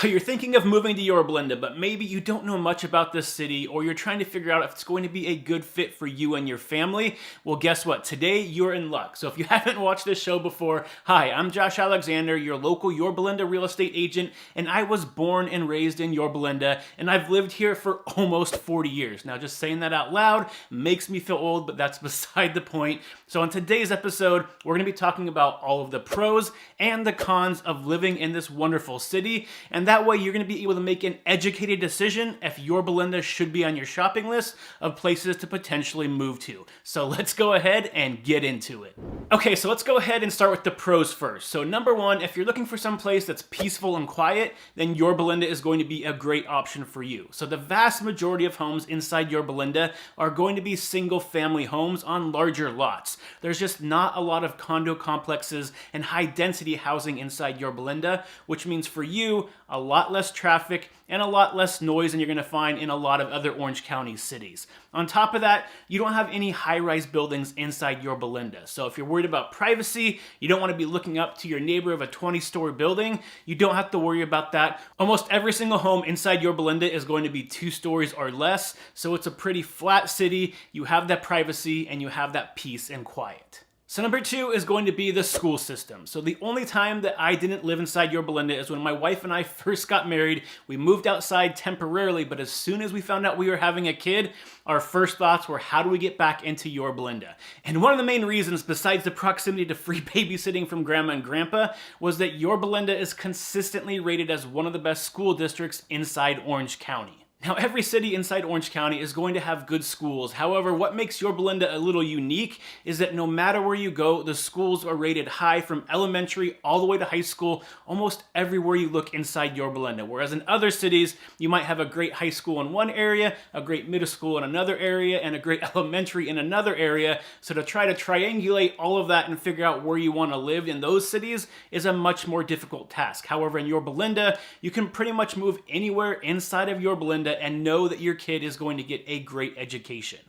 So you're thinking of moving to Yorba Linda, but maybe you don't know much about this city, or you're trying to figure out if it's going to be a good fit for you and your family. Well, guess what? Today you're in luck. So if you haven't watched this show before, hi, I'm Josh Alexander, your local Yorba Linda real estate agent, and I was born and raised in Yorba Linda, and I've lived here for almost 40 years. Now, just saying that out loud makes me feel old, but that's beside the point. So in today's episode, we're going to be talking about all of the pros and the cons of living in this wonderful city. And that way you're going to be able to make an educated decision if Yorba Linda should be on your shopping list of places to potentially move to. So let's go ahead and get into it. Okay, so let's go ahead and start with the pros first. So number one, if you're looking for some place that's peaceful and quiet, then Yorba Linda is going to be a great option for you. So the vast majority of homes inside Yorba Linda are going to be single family homes on larger lots. There's just not a lot of condo complexes and high density housing inside Yorba Linda, which means for you, a lot less traffic and a lot less noise than you're going to find in a lot of other Orange County cities. On top of that, you don't have any high-rise buildings inside Yorba Linda. So if you're worried about privacy, you don't want to be looking up to your neighbor of a 20-story building, you don't have to worry about that. Almost every single home inside Yorba Linda is going to be 2 stories or less, so it's a pretty flat city. You have that privacy and you have that peace and quiet. So number 2 is going to be the school system. So the only time that I didn't live inside Yorba Linda is when my wife and I first got married. We moved outside temporarily, but as soon as we found out we were having a kid, our first thoughts were, how do we get back into Yorba Linda? And one of the main reasons, besides the proximity to free babysitting from grandma and grandpa, was that Yorba Linda is consistently rated as one of the best school districts inside Orange County. Now, every city inside Orange County is going to have good schools. However, what makes Yorba Linda a little unique is that no matter where you go, the schools are rated high from elementary all the way to high school, almost everywhere you look inside Yorba Linda. Whereas in other cities, you might have a great high school in one area, a great middle school in another area, and a great elementary in another area. So to try to triangulate all of that and figure out where you want to live in those cities is a much more difficult task. However, in Yorba Linda, you can pretty much move anywhere inside of Yorba Linda and know that your kid is going to get a great education.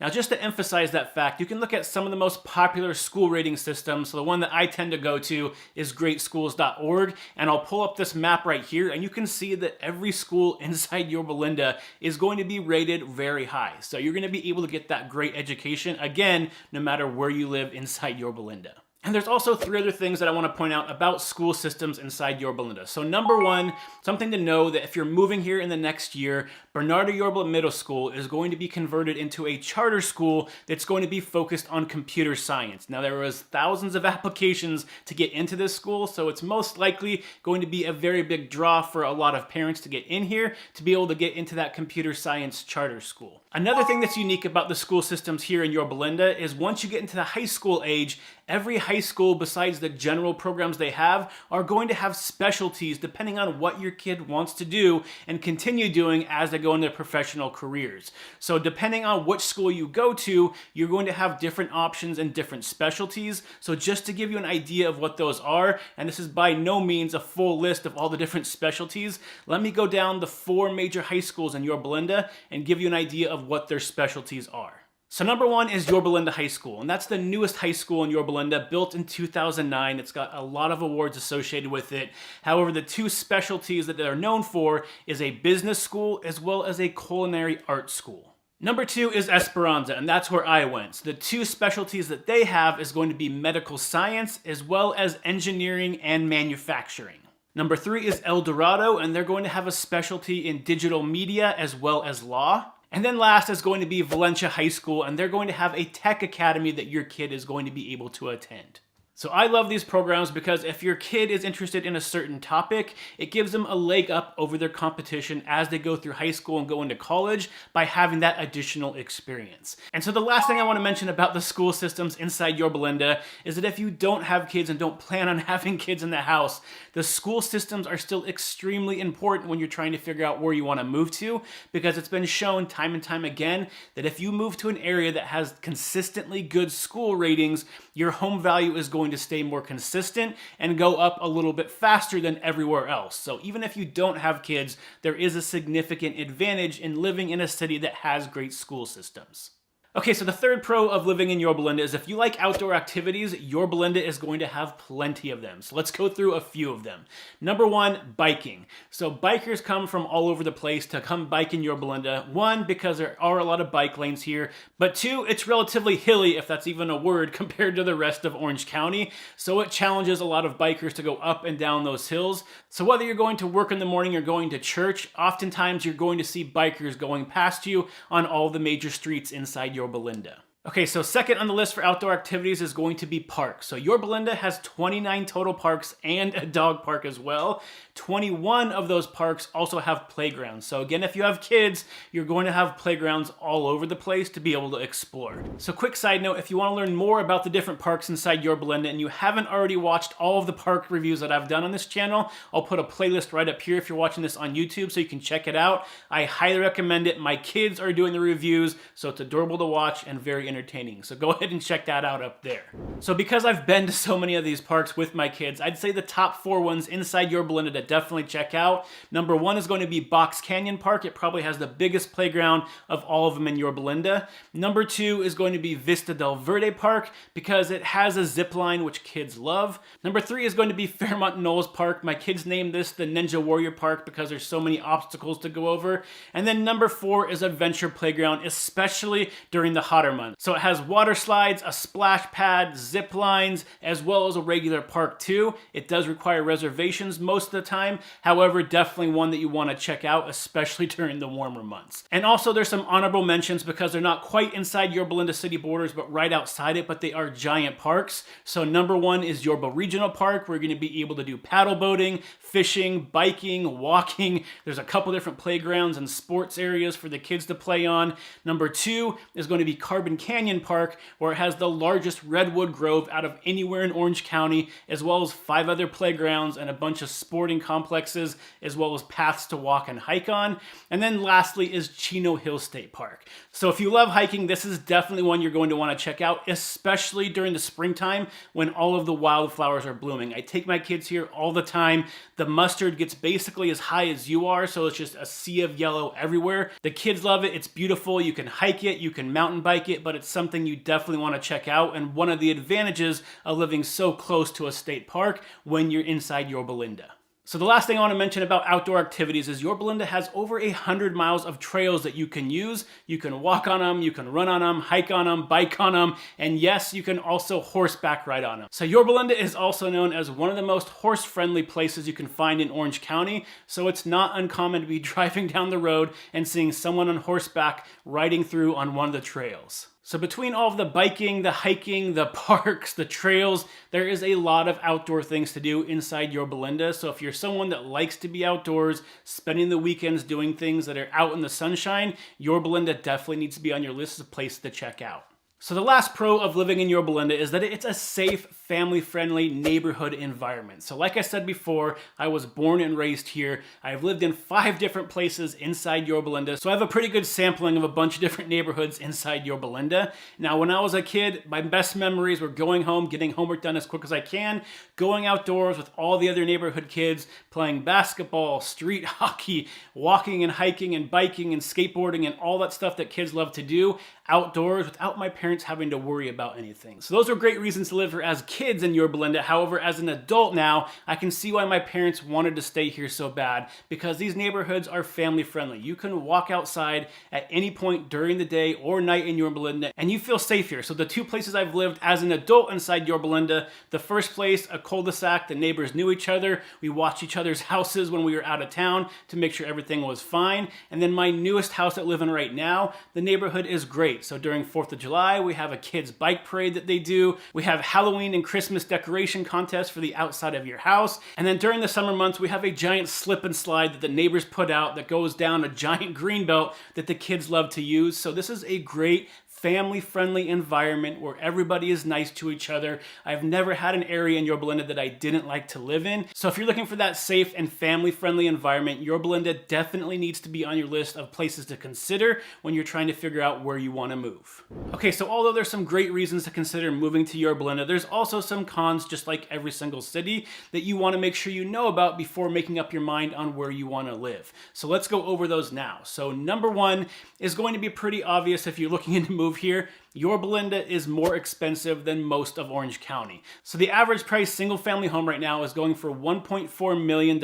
Now, just to emphasize that fact, you can look at some of the most popular school rating systems. So the one that I tend to go to is greatschools.org, and I'll pull up this map right here, and you can see that every school inside Yorba Linda is going to be rated very high. So you're going to be able to get that great education, again, no matter where you live inside Yorba Linda. And there's also 3 other things that I want to point out about school systems inside Yorba Linda. So number 1, something to know that if you're moving here in the next year, Bernardo Yorba Middle School is going to be converted into a charter school that's going to be focused on computer science. Now, there was thousands of applications to get into this school, so it's most likely going to be a very big draw for a lot of parents to get in here to be able to get into that computer science charter school. Another thing that's unique about the school systems here in Yorba Linda is once you get into the high school age, every high school, besides the general programs they have, are going to have specialties depending on what your kid wants to do and continue doing as they go into professional careers. So depending on which school you go to, you're going to have different options and different specialties. So just to give you an idea of what those are, and this is by no means a full list of all the different specialties, let me go down the 4 major high schools in Yorba Linda and give you an idea of what their specialties are. So number 1 is Yorba Linda High School, and that's the newest high school in Yorba Linda, built in 2009. It's got a lot of awards associated with it. However, the 2 specialties that they're known for is a business school as well as a culinary art school. Number 2 is Esperanza, and that's where I went. So the 2 specialties that they have is going to be medical science as well as engineering and manufacturing. Number 3 is El Dorado, and they're going to have a specialty in digital media as well as law. And then last is going to be Valencia High School, and they're going to have a tech academy that your kid is going to be able to attend. So I love these programs because if your kid is interested in a certain topic, it gives them a leg up over their competition as they go through high school and go into college by having that additional experience. And so the last thing I want to mention about the school systems inside Yorba Linda is that if you don't have kids and don't plan on having kids in the house, the school systems are still extremely important when you're trying to figure out where you want to move to, because it's been shown time and time again that if you move to an area that has consistently good school ratings, your home value is going to stay more consistent and go up a little bit faster than everywhere else. So even if you don't have kids, there is a significant advantage in living in a city that has great school systems. Okay, so the third pro of living in Yorba Linda is if you like outdoor activities, Yorba Linda is going to have plenty of them. So let's go through a few of them. Number one, biking. So bikers come from all over the place to come bike in Yorba Linda. One, because there are a lot of bike lanes here, but two, it's relatively hilly, if that's even a word, compared to the rest of Orange County. So it challenges a lot of bikers to go up and down those hills. So whether you're going to work in the morning or going to church, oftentimes you're going to see bikers going past you on all the major streets inside Yorba Linda. Okay, so second on the list for outdoor activities is going to be parks. So Yorba Linda has 29 total parks and a dog park as well. 21 of those parks also have playgrounds. So again, if you have kids, you're going to have playgrounds all over the place to be able to explore. So quick side note, if you want to learn more about the different parks inside Yorba Linda and you haven't already watched all of the park reviews that I've done on this channel, I'll put a playlist right up here if you're watching this on YouTube so you can check it out. I highly recommend it. My kids are doing the reviews, so it's adorable to watch and very entertaining. So go ahead and check that out up there. So because I've been to so many of these parks with my kids, I'd say the top 4 ones inside Yorba Linda to definitely check out. Number 1 is going to be Box Canyon Park. It probably has the biggest playground of all of them in Yorba Linda. Number 2 is going to be Vista del Verde Park because it has a zip line which kids love. Number 3 is going to be Fairmont Knolls Park. My kids named this the Ninja Warrior Park because there's so many obstacles to go over. And then number 4 is Adventure Playground, especially during the hotter months. So it has water slides, a splash pad, zip lines, as well as a regular park too. It does require reservations most of the time. However, definitely one that you want to check out, especially during the warmer months. And also there's some honorable mentions because they're not quite inside Yorba Linda city borders, but right outside it, but they are giant parks. So number 1 is Yorba Regional Park. We're going to be able to do paddle boating, fishing, biking, walking. There's a couple different playgrounds and sports areas for the kids to play on. Number 2 is going to be Carbon Canyon Park, where it has the largest redwood grove out of anywhere in Orange County, as well as 5 other playgrounds and a bunch of sporting complexes, as well as paths to walk and hike on. And then lastly is Chino Hill State Park. So if you love hiking, this is definitely one you're going to want to check out, especially during the springtime when all of the wildflowers are blooming. I take my kids here all the time. The mustard gets basically as high as you are, so it's just a sea of yellow everywhere. The kids love it. It's beautiful. You can hike it, you can mountain bike it, but it's something you definitely want to check out, and one of the advantages of living so close to a state park when you're inside Yorba Linda. So the last thing I want to mention about outdoor activities is Yorba Linda has over 100 miles of trails that you can use. You can walk on them, you can run on them, hike on them, bike on them, and yes, you can also horseback ride on them. So Yorba Linda is also known as one of the most horse-friendly places you can find in Orange County, so it's not uncommon to be driving down the road and seeing someone on horseback riding through on one of the trails. So between all of the biking, the hiking, the parks, the trails, there is a lot of outdoor things to do inside Yorba Linda. So if you're someone that likes to be outdoors, spending the weekends doing things that are out in the sunshine, Yorba Linda definitely needs to be on your list of places to check out. So the last pro of living in Yorba Linda is that it's a safe, family-friendly neighborhood environment. So like I said before, I was born and raised here. I've lived in 5 different places inside Yorba Linda, so I have a pretty good sampling of a bunch of different neighborhoods inside Yorba Linda. Now, when I was a kid, my best memories were going home, getting homework done as quick as I can, going outdoors with all the other neighborhood kids, playing basketball, street hockey, walking and hiking and biking and skateboarding and all that stuff that kids love to do outdoors without my parents having to worry about anything. So those were great reasons to live here as kids in Yorba Linda. However, as an adult now, I can see why my parents wanted to stay here so bad, because these neighborhoods are family friendly. You can walk outside at any point during the day or night in Yorba Linda and you feel safe here. So the 2 places I've lived as an adult inside Yorba Linda, the first place, a cul-de-sac, the neighbors knew each other. We watched each other's houses when we were out of town to make sure everything was fine. And then my newest house that I live in right now, the neighborhood is great. So during 4th of July, we have a kids bike parade that they do. We have Halloween and Christmas decoration contests for the outside of your house. And then during the summer months, we have a giant slip and slide that the neighbors put out that goes down a giant green belt that the kids love to use. So this is a great family-friendly environment where everybody is nice to each other. I've never had an area in Yorba Linda that I didn't like to live in. So if you're looking for that safe and family-friendly environment, Yorba Linda definitely needs to be on your list of places to consider when you're trying to figure out where you want to move. Okay, so although there's some great reasons to consider moving to Yorba Linda, there's also some cons, just like every single city, that you want to make sure you know about before making up your mind on where you want to live. So let's go over those now. So number 1 is going to be pretty obvious if you're looking to move move here, Yorba Linda is more expensive than most of Orange County. So the average price single family home right now is going for $1.4 million.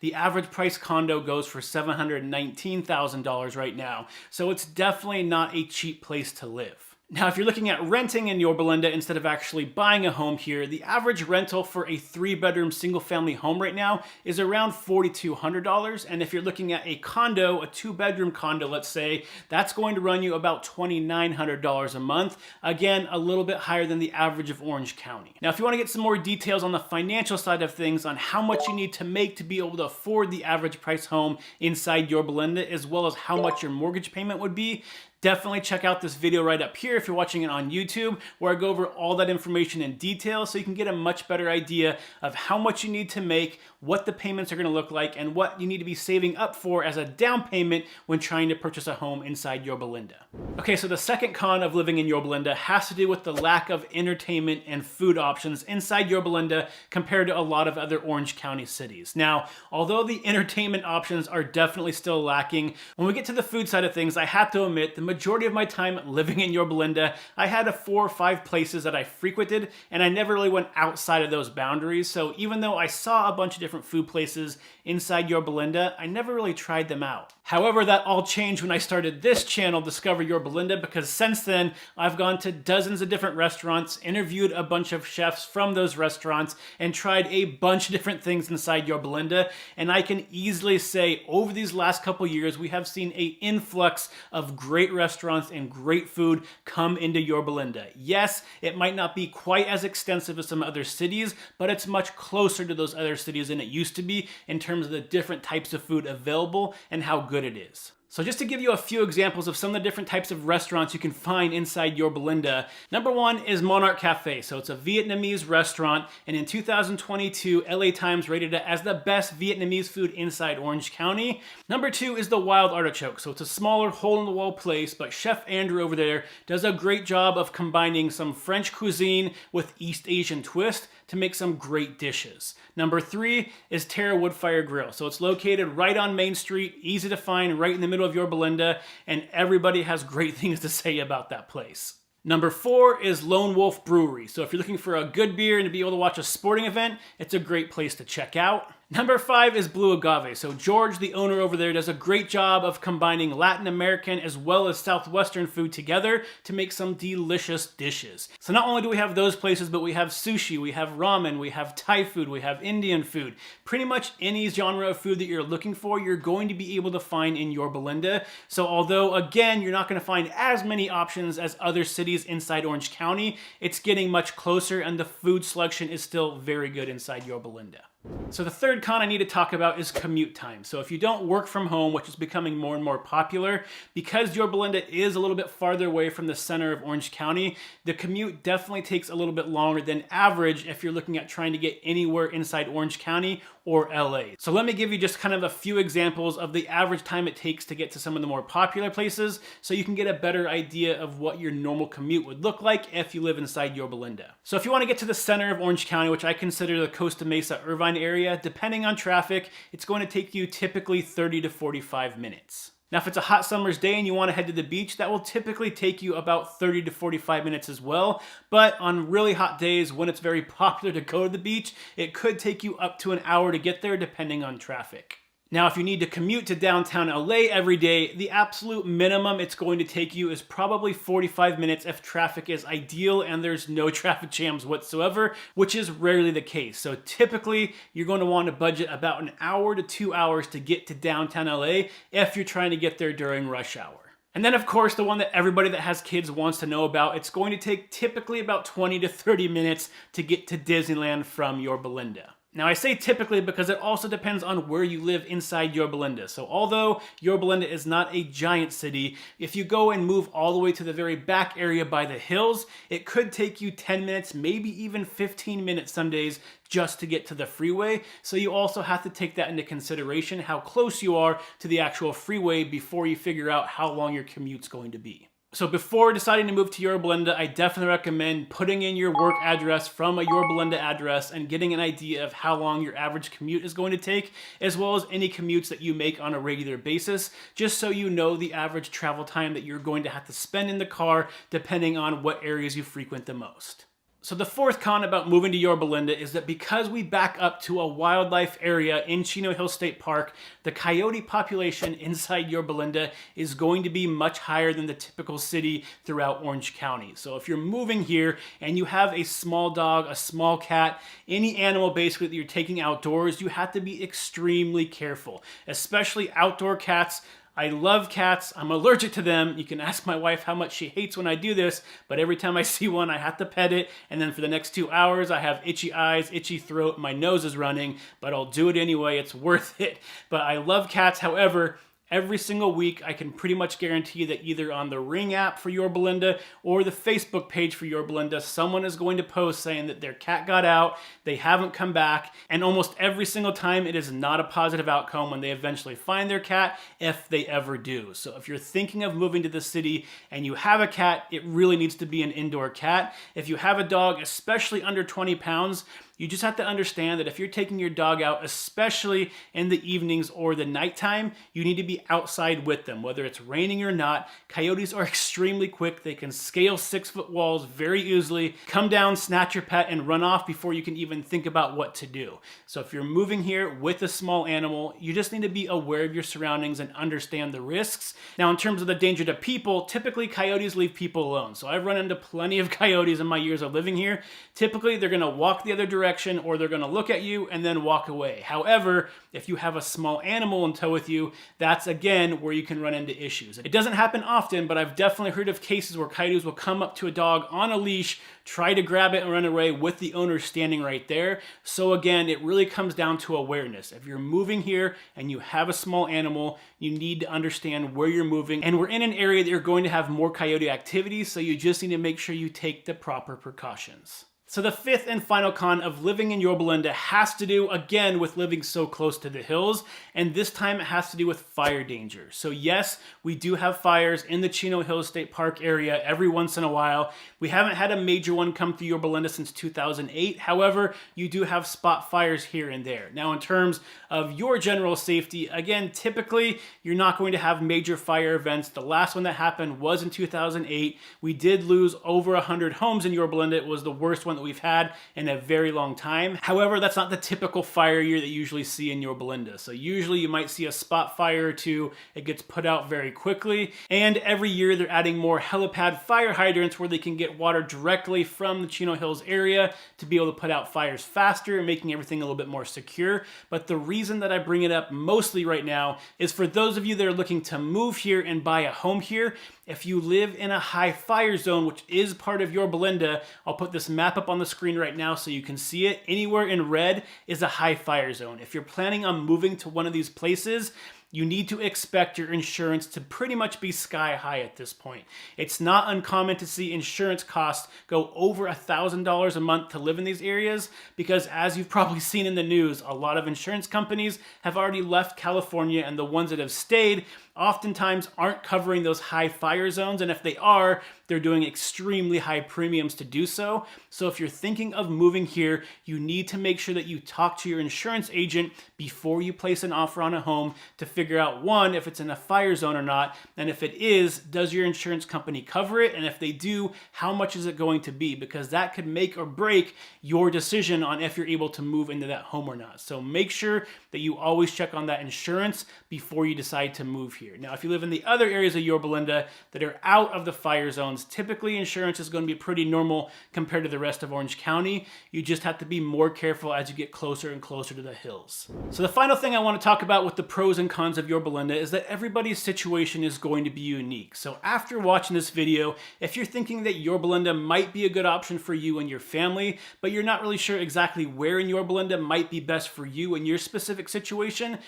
The average price condo goes for $719,000 right now. So it's definitely not a cheap place to live. Now, if you're looking at renting in Yorba Linda instead of actually buying a home here, the average rental for a 3-bedroom single-family home right now is around $4,200. And if you're looking at a condo, a 2-bedroom condo, let's say, that's going to run you about $2,900 a month. Again, a little bit higher than the average of Orange County. Now, if you want to get some more details on the financial side of things, on how much you need to make to be able to afford the average price home inside Yorba Linda, as well as how much your mortgage payment would be, definitely check out this video right up here if you're watching it on YouTube, where I go over all that information in detail so you can get a much better idea of how much you need to make, what the payments are going to look like, and what you need to be saving up for as a down payment when trying to purchase a home inside Yorba Linda. Okay, so the second con of living in Yorba Linda has to do with the lack of entertainment and food options inside Yorba Linda compared to a lot of other Orange County cities. Now, although the entertainment options are definitely still lacking, when we get to the food side of things, I have to admit the majority of my time living in Yorba Linda, I had 4 or 5 places that I frequented, and I never really went outside of those boundaries. So even though I saw a bunch of different food places inside Yorba Linda, I never really tried them out. However, that all changed when I started this channel, Discover Yorba Linda, because since then, I've gone to dozens of different restaurants, interviewed a bunch of chefs from those restaurants, and tried a bunch of different things inside Yorba Linda. And I can easily say over these last couple years, we have seen an influx of great restaurants and great food come into Yorba Linda. Yes, it might not be quite as extensive as some other cities, but it's much closer to those other cities than it used to be in terms of the different types of food available and how good it is. So just to give you a few examples of some of the different types of restaurants you can find inside Yorba Linda, number one is Monarch Cafe. So it's a Vietnamese restaurant, and in 2022, LA Times rated it as the best Vietnamese food inside Orange County. Number two is the Wild Artichoke. So it's a smaller hole-in-the-wall place, but Chef Andrew over there does a great job of combining some French cuisine with East Asian twist to make some great dishes. Number three is Terra Woodfire Grill. So it's located right on Main Street, easy to find, right in the middle of Yorba Linda, and everybody has great things to say about that place. Number four is Lone Wolf Brewery. So if you're looking for a good beer and to be able to watch a sporting event, it's a great place to check out. Number five is Blue Agave. So George, the owner over there, does a great job of combining Latin American as well as Southwestern food together to make some delicious dishes. So not only do we have those places, but we have sushi, we have ramen, we have Thai food, we have Indian food. Pretty much any genre of food that you're looking for, you're going to be able to find in Yorba Linda. So although, again, you're not going to find as many options as other cities inside Orange County, it's getting much closer, and the food selection is still very good inside Yorba Linda. So the third con I need to talk about is commute time. So if you don't work from home, which is becoming more and more popular, because Yorba Linda is a little bit farther away from the center of Orange County, the commute definitely takes a little bit longer than average if you're looking at trying to get anywhere inside Orange County or LA. So let me give you just kind of a few examples of the average time it takes to get to some of the more popular places so you can get a better idea of what your normal commute would look like if you live inside Yorba Linda. So if you want to get to the center of Orange County, which I consider the Costa Mesa Irvine area, depending on traffic, it's going to take you typically 30 to 45 minutes. Now, if it's a hot summer's day and you want to head to the beach, that will typically take you about 30 to 45 minutes as well. But on really hot days, when it's very popular to go to the beach, it could take you up to an hour to get there, depending on traffic. Now, if you need to commute to downtown LA every day, the absolute minimum it's going to take you is probably 45 minutes if traffic is ideal and there's no traffic jams whatsoever, which is rarely the case. So typically, you're going to want to budget about an hour to 2 hours to get to downtown LA if you're trying to get there during rush hour. And then, of course, the one that everybody that has kids wants to know about, it's going to take typically about 20 to 30 minutes to get to Disneyland from Yorba Linda. Now, I say typically because it also depends on where you live inside Yorba Linda. So although Yorba Linda is not a giant city, if you go and move all the way to the very back area by the hills, it could take you 10 minutes, maybe even 15 minutes some days just to get to the freeway. So you also have to take that into consideration, how close you are to the actual freeway before you figure out how long your commute's going to be. So before deciding to move to Yorba Linda, I definitely recommend putting in your work address from a Yorba Linda address and getting an idea of how long your average commute is going to take, as well as any commutes that you make on a regular basis, just so you know the average travel time that you're going to have to spend in the car, depending on what areas you frequent the most. So the fourth con about moving to Yorba Linda is that because we back up to a wildlife area in Chino Hills State Park, the coyote population inside Yorba Linda is going to be much higher than the typical city throughout Orange County. So if you're moving here and you have a small dog, a small cat, any animal basically that you're taking outdoors, you have to be extremely careful, especially outdoor cats. I love cats. I'm allergic to them. You can ask my wife how much she hates when I do this, but every time I see one, I have to pet it. And then for the next 2 hours, I have itchy eyes, itchy throat, my nose is running, but I'll do it anyway. It's worth it. But I love cats. However, every single week, I can pretty much guarantee that either on the Ring app for Yorba Linda or the Facebook page for Yorba Linda, someone is going to post saying that their cat got out, they haven't come back, and almost every single time it is not a positive outcome when they eventually find their cat, if they ever do. So if you're thinking of moving to the city and you have a cat, it really needs to be an indoor cat. If you have a dog, especially under 20 pounds, you just have to understand that if you're taking your dog out, especially in the evenings or the nighttime, you need to be outside with them, whether it's raining or not. Coyotes are extremely quick. They can scale 6-foot walls very easily, come down, snatch your pet, and run off before you can even think about what to do. So if you're moving here with a small animal, you just need to be aware of your surroundings and understand the risks. Now, in terms of the danger to people, typically coyotes leave people alone. So I've run into plenty of coyotes in my years of living here. Typically, they're gonna walk the other direction, or they're going to look at you and then walk away. However, if you have a small animal in tow with you, that's again where you can run into issues. It doesn't happen often, but I've definitely heard of cases where coyotes will come up to a dog on a leash, try to grab it and run away with the owner standing right there. So again, it really comes down to awareness. If you're moving here and you have a small animal, you need to understand where you're moving. And we're in an area that you're going to have more coyote activity, so you just need to make sure you take the proper precautions. So the fifth and final con of living in Yorba Linda has to do, again, with living so close to the hills, and this time it has to do with fire danger. So yes, we do have fires in the Chino Hills State Park area every once in a while. We haven't had a major one come through Yorba Linda since 2008. However, you do have spot fires here and there. Now, in terms of your general safety, again, typically you're not going to have major fire events. The last one that happened was in 2008. We did lose over 100 homes in Yorba Linda. It was the worst one that we've had in a very long time. However, that's not the typical fire year that you usually see in Yorba Linda. So usually you might see a spot fire or two. It gets put out very quickly. And every year they're adding more helipad fire hydrants where they can get water directly from the Chino Hills area to be able to put out fires faster, making everything a little bit more secure. But the reason that I bring it up mostly right now is for those of you that are looking to move here and buy a home here. If you live in a high fire zone, which is part of Yorba Linda, I'll put this map up on the screen right now so you can see it. Anywhere in red is a high fire zone. If you're planning on moving to one of these places, you need to expect your insurance to pretty much be sky high at this point. It's not uncommon to see insurance costs go over $1,000 a month to live in these areas because, as you've probably seen in the news, a lot of insurance companies have already left California, and the ones that have stayed oftentimes aren't covering those high fire zones, and if they are, they're doing extremely high premiums to do so. So if you're thinking of moving here, you need to make sure that you talk to your insurance agent before you place an offer on a home to figure out, one, if it's in a fire zone or not, and if it is, does your insurance company cover it? And if they do, how much is it going to be? Because that could make or break your decision on if you're able to move into that home or not. So make sure that you always check on that insurance before you decide to move here. Now, if you live in the other areas of Yorba Linda that are out of the fire zones, typically insurance is going to be pretty normal compared to the rest of Orange County. You just have to be more careful as you get closer and closer to the hills. So the final thing I want to talk about with the pros and cons of Yorba Linda is that everybody's situation is going to be unique. So after watching this video, if you're thinking that Yorba Linda might be a good option for you and your family, but you're not really sure exactly where in Yorba Linda might be best for you and your specific situation,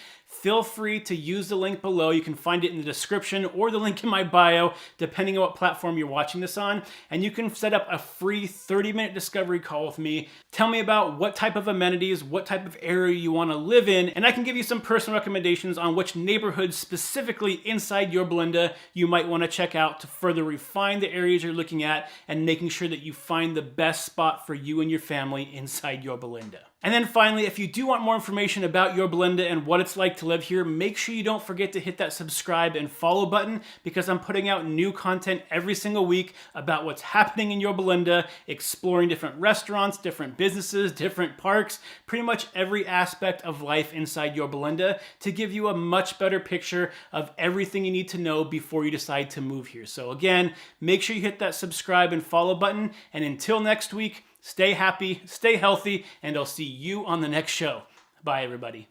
feel free to use the link below. You can find it in the description or the link in my bio, depending on what platform you're watching this on. And you can set up a free 30-minute discovery call with me. Tell me about what type of amenities, what type of area you want to live in, and I can give you some personal recommendations on which neighborhoods specifically inside Yorba Linda you might want to check out to further refine the areas you're looking at and making sure that you find the best spot for you and your family inside Yorba Linda. And then finally, if you do want more information about Yorba Linda and what it's like to live here, make sure you don't forget to hit that subscribe and follow button, because I'm putting out new content every single week about what's happening in Yorba Linda, exploring different restaurants, different businesses, different parks, pretty much every aspect of life inside Yorba Linda to give you a much better picture of everything you need to know before you decide to move here. So again, make sure you hit that subscribe and follow button, and until next week, stay happy, stay healthy, and I'll see you on the next show. Bye, everybody.